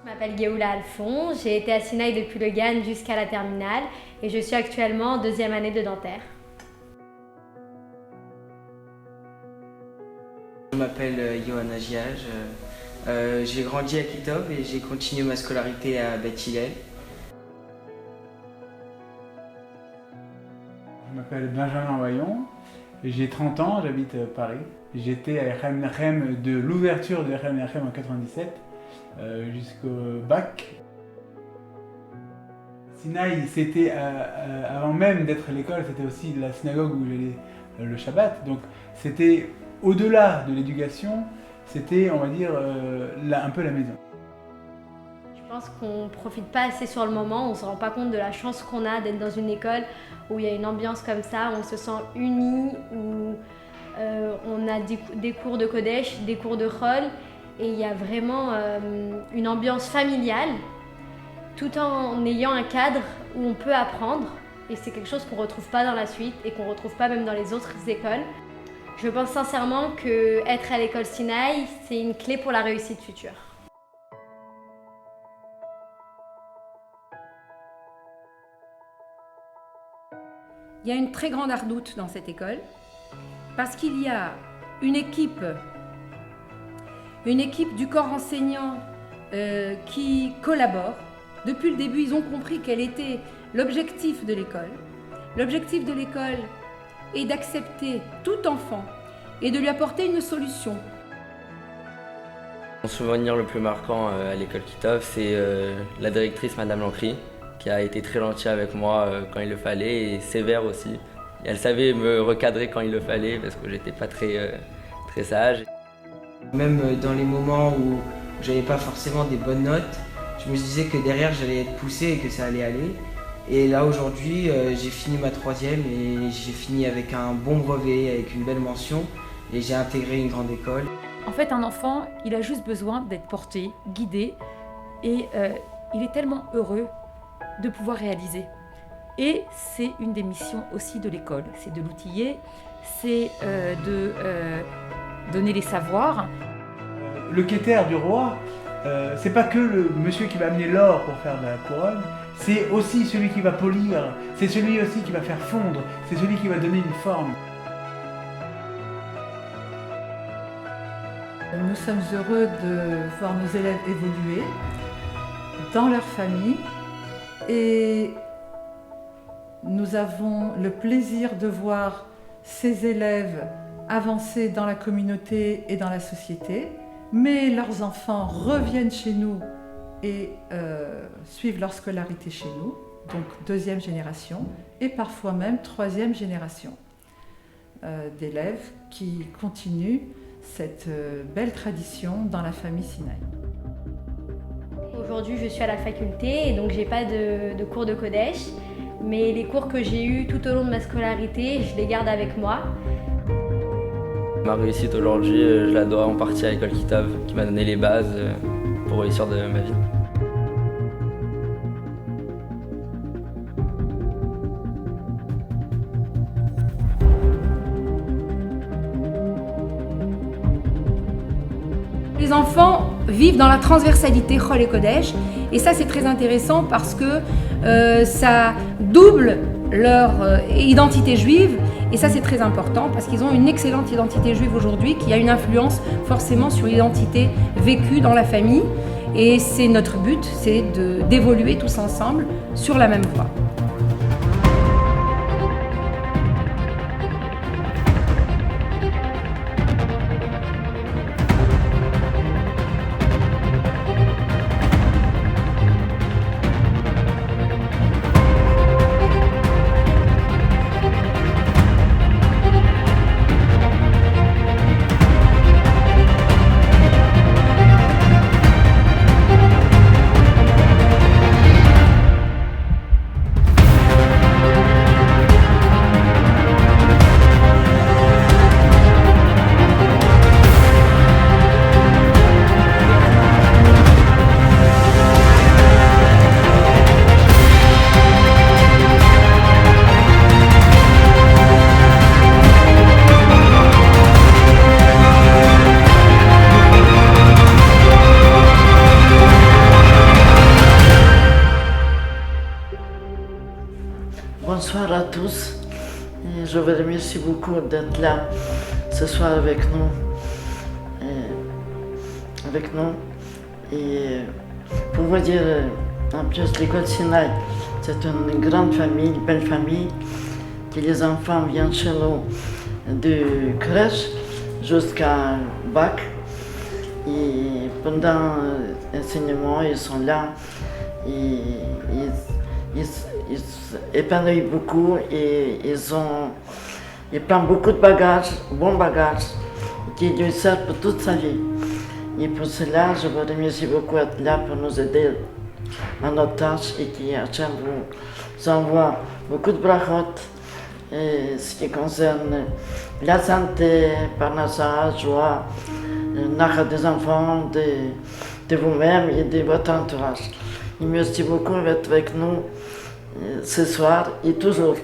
Je m'appelle Géoula Alphon, j'ai été à Sinaï depuis le GAN jusqu'à la terminale et je suis actuellement en deuxième année de dentaire. Je m'appelle Yohanna Giage, j'ai grandi à Kitov et j'ai continué ma scolarité à Beth Hillel. Je m'appelle Benjamin Vaillon, j'ai 30 ans, j'habite Paris. J'étais à Echem Menachem de l'ouverture de Echem Menachem en 97 jusqu'au bac. Sinaï, c'était avant même d'être l'école, c'était aussi la synagogue où j'allais le Shabbat. Donc c'était au-delà de l'éducation, c'était, on va dire, un peu la maison. Je pense qu'on ne profite pas assez sur le moment, on ne se rend pas compte de la chance qu'on a d'être dans une école où il y a une ambiance comme ça, où on se sent unis, où on a des cours de Kodesh, des cours de Chol, et il y a vraiment une ambiance familiale, tout en ayant un cadre où on peut apprendre, et c'est quelque chose qu'on ne retrouve pas dans la suite et qu'on ne retrouve pas même dans les autres écoles. Je pense sincèrement qu'être à l'école Sinaï, c'est une clé pour la réussite future. Il y a une très grande ardoute dans cette école parce qu'il y a une équipe du corps enseignant qui collabore. Depuis le début, ils ont compris quel était l'objectif de l'école. L'objectif de l'école est d'accepter tout enfant et de lui apporter une solution. Mon souvenir le plus marquant à l'école Kitov, c'est la directrice Madame Lancry, qui a été très gentille avec moi quand il le fallait et sévère aussi. Et elle savait me recadrer quand il le fallait parce que j'étais pas très sage. Même dans les moments où j'avais pas forcément des bonnes notes, je me disais que derrière j'allais être poussé et que ça allait aller. Et là aujourd'hui, j'ai fini ma troisième et j'ai fini avec un bon brevet, avec une belle mention et j'ai intégré une grande école. En fait, un enfant, il a juste besoin d'être porté, guidé et il est tellement heureux de pouvoir réaliser. Et c'est une des missions aussi de l'école, c'est de l'outiller, c'est de donner les savoirs. Le Keter du roi, c'est pas que le monsieur qui va amener l'or pour faire de la couronne, c'est aussi celui qui va polir, c'est celui aussi qui va faire fondre, c'est celui qui va donner une forme. Nous sommes heureux de voir nos élèves évoluer dans leur famille et nous avons le plaisir de voir ces élèves avancer dans la communauté et dans la société, mais leurs enfants reviennent chez nous et suivent leur scolarité chez nous, donc deuxième génération et parfois même troisième génération d'élèves qui continuent cette belle tradition dans la famille Sinaï. Aujourd'hui, je suis à la faculté et donc j'ai pas de cours de Kodesh, mais les cours que j'ai eus tout au long de ma scolarité, je les garde avec moi. Ma réussite aujourd'hui, je la dois en partie à l'école Kitov qui m'a donné les bases pour réussir de ma vie. Les enfants vivent dans la transversalité Chol et Kodesh et ça c'est très intéressant parce que ça double leur identité juive et ça c'est très important parce qu'ils ont une excellente identité juive aujourd'hui qui a une influence forcément sur l'identité vécue dans la famille et c'est notre but, c'est d'évoluer tous ensemble sur la même voie. Bonsoir à tous. Et je vous remercie beaucoup d'être là ce soir avec nous. Et pour vous dire, en plus, l'école Sinaï, c'est une grande famille, une belle famille. Et les enfants viennent chez nous de crèche jusqu'à bac. Et pendant l'enseignement, ils sont là. Et ils épanouissent beaucoup et ils prennent beaucoup de bagages, bons bagages, qui lui servent pour toute sa vie. Et pour cela, je vous remercie beaucoup d'être là pour nous aider à notre tâche et qui Hachem vous envoie beaucoup de brachot, ce qui concerne la santé, parnassa, joie, l'achat des enfants, de vous-même et de votre entourage. Et merci beaucoup d'être avec nous ce soir et toujours.